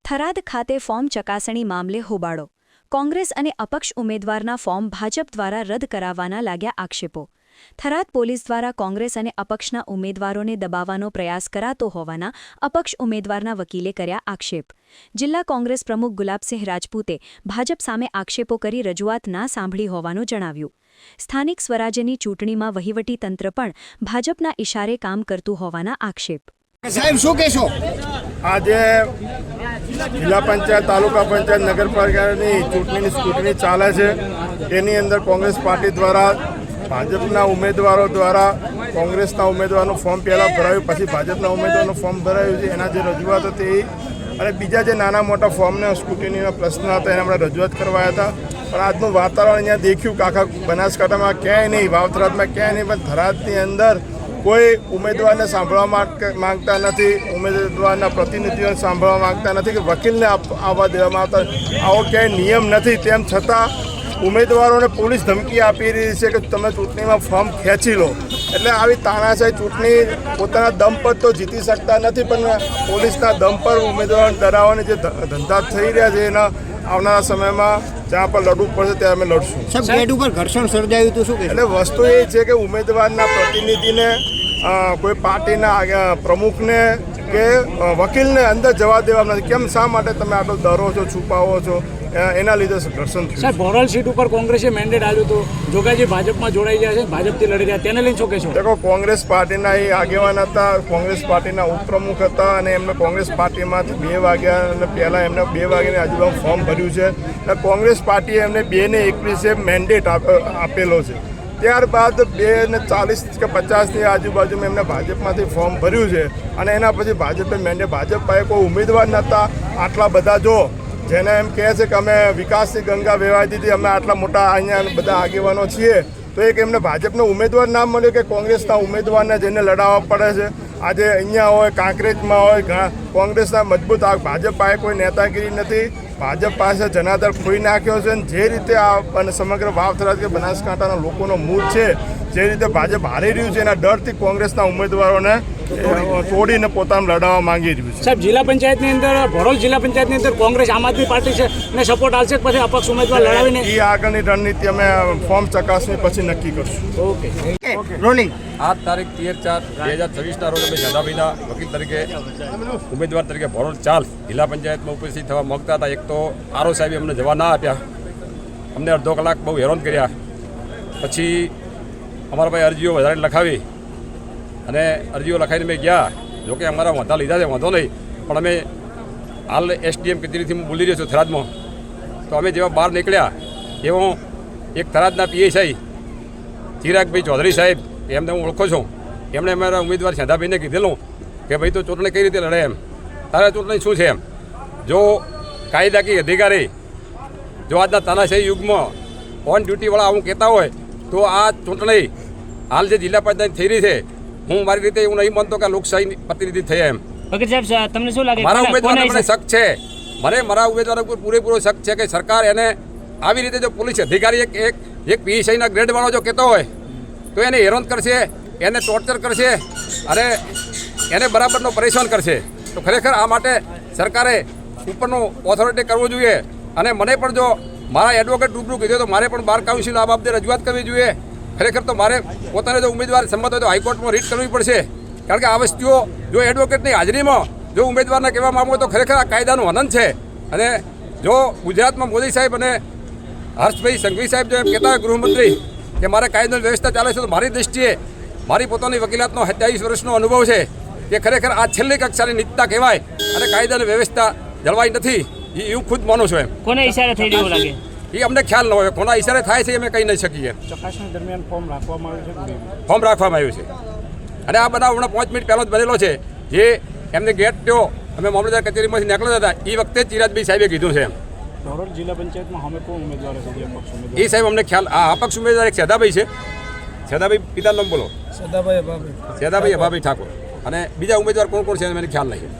થરાદ ખાતે ફોર્મ ચકાસણી મામલે હોબાળો. કોંગ્રેસ અને અપક્ષ ઉમેદવારના ફોર્મ ભાજપ દ્વારા રદ કરાવવાના લાગ્યા આક્ષેપો. થરાદ પોલીસ દ્વારા કોંગ્રેસ અને અપક્ષના ઉમેદવારોને દબાવવાનો પ્રયાસ કરાતો હોવાના અપક્ષ ઉમેદવારના વકીલે કર્યા આક્ષેપ. જિલ્લા કોંગ્રેસ પ્રમુખ ગુલાબસિંહ રાજપૂતે ભાજપ સામે આક્ષેપો કરી રજૂઆત ના સાંભળી હોવાનું જણાવ્યું. સ્થાનિક સ્વરાજ્યની ચૂંટણીમાં વહીવટીતંત્ર પણ ભાજપના ઇશારે કામ કરતું હોવાના આક્ષેપ. સાહેબ શું કહેશો? આજે જિલ્લા પંચાયત, તાલુકા પંચાયત, નગરપાલિકાની ચૂંટણીની સ્કૂટની ચાલે છે. એની અંદર કોંગ્રેસ પાર્ટી દ્વારા ભાજપના ઉમેદવારો દ્વારા કોંગ્રેસના ઉમેદવારનું ફોર્મ પહેલાં ભરાયું, પછી ભાજપના ઉમેદવારનું ફોર્મ ભરાયું છે. એના જે રજૂઆત હતી અને બીજા જે નાના મોટા ફોર્મને સ્કૂટનીના પ્રશ્ન હતા એને આપણે રજૂઆત કરવા હતા. પણ આજનું વાતાવરણ અહીંયા દેખ્યું કે આખા બનાસકાંઠામાં ક્યાંય નહીં, વાવથરાદમાં ક્યાંય નહીં, પણ થરાદની અંદર કોઈ ઉમેદવારને સાંભળવા માંગતા નથી, ઉમેદવારના પ્રતિનિધિઓને સાંભળવા માંગતા નથી કે વકીલને આવવા દેવામાં આવતા. આવો ક્યાંય નિયમ નથી. તેમ છતાં ઉમેદવારોને પોલીસ ધમકી આપી રહી છે કે તમે ચૂંટણીમાં ફોર્મ ખેંચી લો. એટલે આવી તાનાશાહી ચૂંટણી પોતાના દમ પર તો જીતી શકતા નથી, પણ પોલીસના દમ પર ઉમેદવારોને ડરાવવાની જે ધંધા થઈ રહ્યા છે એના આવનારા સમયમાં જ્યાં પર લડવું પડશે ત્યાં અમે લડશું. ગેટ ઉપર ઘર્ષણ સર્જાયું હતું શું? એટલે વસ્તુ એ છે કે ઉમેદવારના પ્રતિનિધિને કોઈ પાર્ટીના પ્રમુખને કે વકીલને અંદર જવા દેવા નથી. કેમ, શા માટે તમે આટલો ડરો છો, છુપાવો છો? એના લીધે ઘર્ષણ થયું. સાહેબ, ભોરલ સીટ ઉપર કોંગ્રેસે મેન્ડેટ આવ્યું હતું, જોગાજી ભાજપમાં જોડાઈ ગયા છે, ભાજપથી લડી રહ્યા, તેને લઈને શું કહેશો? દેખો, કોંગ્રેસ પાર્ટીના એ આગેવાન હતા, કોંગ્રેસ પાર્ટીના ઉપપ્રમુખ હતા અને એમને કોંગ્રેસ પાર્ટીમાંથી 2 વાગ્યા અને પહેલાં એમને 2 વાગ્યાની આજુબાજુ ફોર્મ ભર્યું છે. એટલે કોંગ્રેસ પાર્ટીએ એમને 2:21 મેન્ડેટ આપેલો છે. ત્યારબાદ 2:40 કે 50ની આજુબાજુમાં એમને ભાજપમાંથી ફોર્મ ભર્યું છે અને એના પછી ભાજપે મેન્ડેટ, ભાજપ પાસે કોઈ ઉમેદવાર નહોતા. આટલા બધા જો જેને એમ કહે છે કે અમે વિકાસની ગંગા વહેવાઈ દીધી, અમે આટલા મોટા અહીંયા બધા આગેવાનો છીએ, તો એક એમને ભાજપનો ઉમેદવાર ના મળ્યો કે કોંગ્રેસના ઉમેદવારને જેને લડાવવા પડે છે. આજે અહીંયા હોય, કાંકરેજમાં હોય, કોંગ્રેસના મજબૂત, ભાજપ પાસે કોઈ નેતાગીરી નથી. ભાજપ પાસે જનાદર ખોઈ નાખ્યો છે. જે રીતે આ સમગ્ર વાવથરાદ કે બનાસકાંઠાના લોકોનો મૂળ છે, જે રીતે ભાજપ હારી રહ્યું છે, એના ડરથી કોંગ્રેસના ઉમેદવારોને તોડીને પોતાનું લડાવવા માંગી રહ્યું છે. સાહેબ, જિલ્લા પંચાયતની અંદર, ભોરલ જિલ્લા પંચાયતની અંદર કોંગ્રેસ આમ આદમી પાર્ટી છે ને સપોર્ટ આવશે, પછી અપક્ષ ઉમેદવાર લડાવીને એ આગળની રણનીતિ અમે ફોર્મ ચકાસણી પછી નક્કી કરશું. ઓકે. રોલિંગ. આ તારીખ 13/4/2026ના રોજ અમે જાદાભાઈના વકીલ તરીકે ઉમેદવાર તરીકે ભોરલ ચાલ જિલ્લા પંચાયતમાં ઉપસ્થિત થવા માંગતા હતા. એક તો આરઓ સાહેબે અમને જવા ના આપ્યા, અમને અડધો કલાક બહુ હેરાન કર્યા. પછી અમારા પાસે અરજીઓ વધારે લખાવી અને અરજીઓ લખાઈને મેં ગયા. જોકે અમારા વાંધા લીધા છે, વાંધો નહીં, પણ અમે હાલ એસડીએમ કચેરીથી હું બોલી રહ્યો છું થરાદમાં. તો અમે જેવા બહાર નીકળ્યા એવો એક થરાદના પીએસઆઈ ચિરાગભાઈ ચૌધરી સાહેબ, એમને હું ઓળખો છું, એમણે અમારા ઉમેદવાર શાંતાભાઈને કીધેલું કે ભાઈ તો ચૂંટણી કઈ રીતે લડે, એમ તારે ચૂંટણી શું છે, એમ જો કાયદાકીય અધિકારી જો આજના તાનાશાહી યુગમાં ઓન ડ્યુટીવાળા આવું કહેતા હોય તો આ ચૂંટણી હાલ જે જિલ્લા પંચાયત થઈ રહી છે, હું મારી રીતે એવું નહીં માનતો કે લોકશાહી પ્રતિનિધિ થયા. એમ વકીલ સાહેબ, તમને શું લાગે મારા ઉમેદવારને મને શક છે, મારા ઉમેદવાર ઉપર પૂરેપૂરો શક છે કે સરકાર એને આવી રીતે જો પોલીસ અધિકારી એક પીએસઆઈના ગ્રેડવાળો જો કહેતો હોય તો એને હેરાન કરશે, એને ટોર્ચર કરશે અને એને બરાબરનો પરેશાન કરશે. તો ખરેખર આ માટે સરકારે ઉપરનું ઓથોરિટી કરવું જોઈએ. અને મને પણ જો મારા એડવોકેટ રૂબરૂ કીધું તો મારે પણ બાર કાઉન્સિલ આ બાબતે રજૂઆત કરવી જોઈએ. ખરેખર તો મારે પોતાને જો ઉમેદવાર સંમત હોય તો હાઈકોર્ટમાં રીટ કરવી પડશે. કારણ કે આ વસ્તુઓ જો એડવોકેટની હાજરીમાં જો ઉમેદવારને કહેવામાં આવે તો ખરેખર આ કાયદાનું હનન છે. અને જો ગુજરાતમાં મોદી સાહેબ અને હર્ષભાઈ સંઘવી સાહેબ જો એમ કહેતા હોય ગૃહમંત્રી કે મારે કાયદાની વ્યવસ્થા ચાલે છે, તો મારી દૃષ્ટિએ મારી પોતાની વકીલાતનો 27 વર્ષનો અનુભવ છે કે ખરેખર આ છેલ્લી કક્ષાની નીચતા કહેવાય અને કાયદાની વ્યવસ્થા જળવાઈ નથી. એ હું ખુદ માનું છું. એમ કોને ઈશારે થઈ રહ્યું લાગે એ અમને ખ્યાલ ન હોય, કોના ઈશારે થાય છે અમે કહી નહીં શકીએ. ચકાસણી દરમિયાન ફોર્મ રાખવામાં આવ્યું છે અને આ બનાવ હમણાં 5 મિનિટ પહેલો જ બનેલો છે. જે એમને ગેટ થયો, અમે મામલતદાર કચેરીમાંથી નીકળતા હતા એ વખતે ચિરાગભાઈ સાહેબે કીધું છે. એમ ભોરલ જિલ્લા પંચાયતમાં અમે કોણ ઉમેદવાર એ સાહેબ અમને ખ્યાલ, આ અપક્ષ ઉમેદવાર એક સેદાભાઈ છે, સેદાભાઈ પિતાનું નામ બોલો, સેદાભાઈ અભાભાઈ ઠાકોર, અને બીજા ઉમેદવાર કોણ કોણ છે મને ખ્યાલ નહીં.